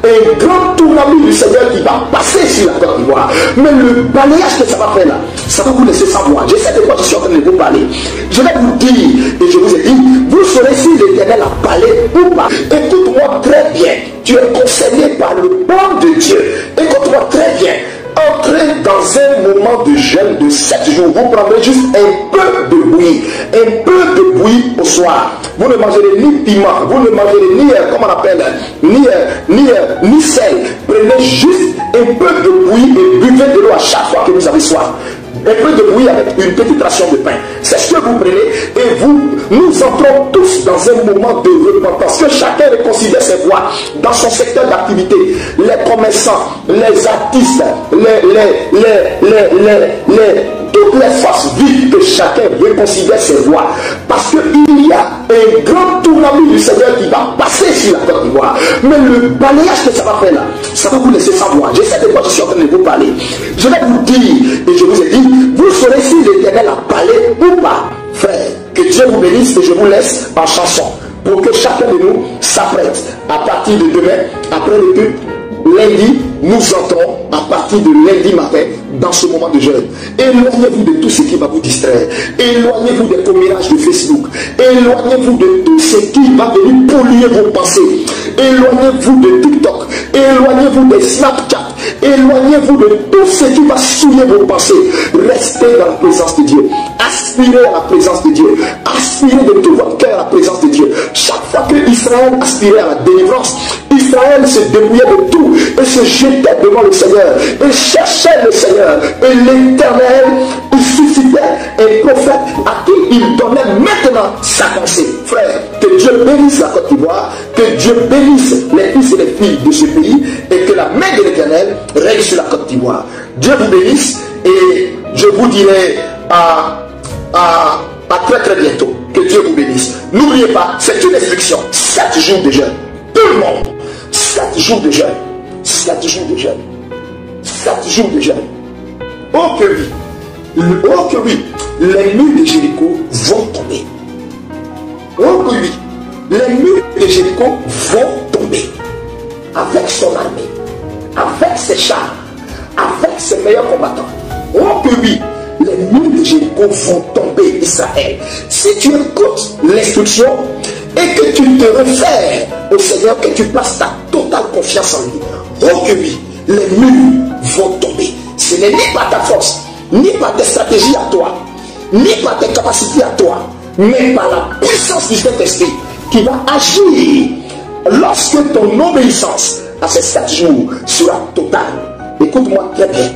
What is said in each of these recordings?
un grand tournament du Seigneur qui va passer sur la Côte d'Ivoire. Mais le balayage que ça va faire là, ça va vous laisser sans voix. Je sais de quoi je suis en train de vous parler. Je vais vous dire, et je vous ai dit, vous saurez si l'Éternel a parlé ou pas. Écoute-moi très bien. Tu es concerné par le plan de Dieu. Écoute-moi très bien. Entrez dans un moment de jeûne de 7 jours. Vous prendrez juste un peu de bouillie. Un peu de bouillie au soir. Vous ne mangerez ni piment. Vous ne mangerez ni, comment on appelle, ni sel. Prenez juste un peu de bouillie et buvez de l'eau à chaque fois que vous avez soif. Un peu de bouillie avec une petite ration de pain. C'est ce que vous prenez et nous entrons tous dans un moment de repentance. Que chacun reconsidère ses voies dans son secteur d'activité. Les commerçants, les artistes, toutes les forces vives, que chacun reconsidère ses voies. Parce qu'il y a un grand tournament du Seigneur qui va passer sur la Côte d'Ivoire. Mais le balayage que ça va faire là, ça va vous laisser sans voix. Je sais de quoi je suis en train de vous parler. Je vais vous dire, et je vous ai dit, vous saurez si l'Éternel a parlé ou pas. Frère, que Dieu vous bénisse et je vous laisse en chanson. Pour que chacun de nous s'apprête à partir de demain, après le culte, lundi, nous entrons à partir de lundi matin dans ce moment de jeûne. Éloignez-vous de tout ce qui va vous distraire. Éloignez-vous des commérages de Facebook. Éloignez-vous de tout ce qui va venir polluer vos pensées. Éloignez-vous de TikTok. Éloignez-vous des Snapchat. Éloignez-vous de tout ce qui va souiller vos pensées. Restez dans la présence de Dieu. Aspirez à la présence de Dieu. Aspirez de tout votre cœur à la présence de Dieu. Chaque fois que Israël aspirait à la délivrance, Israël se débrouillait de tout et se jetait devant le Seigneur et cherchait le Seigneur. Et l'Éternel, il suscitait un prophète à qui il donnait maintenant sa pensée. Frère, que Dieu bénisse la Côte d'Ivoire, que Dieu bénisse les fils et les filles de ce pays et que la main de l'Éternel règne sur la Côte d'Ivoire. Dieu vous bénisse et je vous dirai à très très bientôt. Que Dieu vous bénisse. N'oubliez pas, c'est une instruction. 7 jours de jeûne. Tout le monde. 7 jours de jeûne. 7 jours de jeûne. 7 jours de jeûne. Oh que oui. Oh que oui. Les murs de Jéricho vont tomber. Oh que oui. Les murs de Jéricho vont tomber. Avec son armée. Avec ses chars. Avec ses meilleurs combattants. Oh que oui. Les murs de Jéricho vont tomber, Israël. Si tu écoutes l'instruction et que tu te réfères au Seigneur, que tu places ta totale confiance en lui, oh que oui, les murs vont tomber. Ce n'est ni par ta force, ni par tes stratégies à toi, ni par tes capacités à toi, mais par la puissance du Saint-Esprit qui va agir lorsque ton obéissance à ces 7 jours sera totale. Écoute-moi très bien,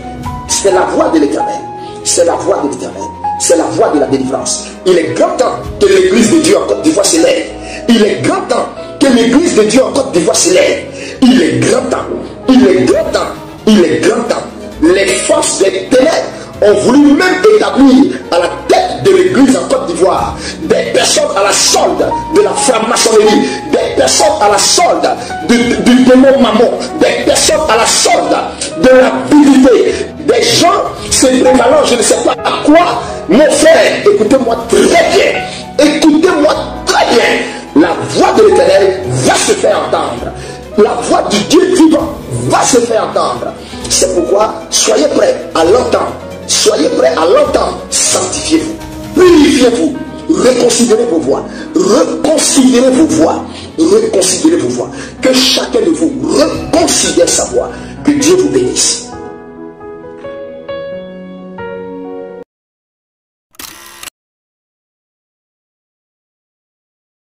c'est la voix de l'Éternel. C'est la voix de l'Éternel. C'est la voix de la délivrance. Il est grand temps que l'église de Dieu en Côte d'Ivoire s'élève. Il est grand temps que l'église de Dieu en Côte d'Ivoire s'élève. Il est grand temps. Il est grand temps. Il est grand temps. Les forces des ténèbres ont voulu même établir à la tête de l'église en Côte d'Ivoire des personnes à la solde de la franc-maçonnerie, des personnes à la solde du démon mammon, des personnes à la solde de la vérité. Des gens se prévalant, je ne sais pas à quoi. Mon frère, écoutez-moi très bien. Écoutez-moi très bien. La voix de l'Éternel va se faire entendre. La voix du Dieu vivant va se faire entendre. C'est pourquoi soyez prêts à l'entendre. Soyez prêts à l'entendre. Sanctifiez-vous. Purifiez-vous. Reconsidérez vos voix. Reconsidérez vos voix. Reconsidérez vos voix. Que chacun de vous reconsidère sa voix. Que Dieu vous bénisse.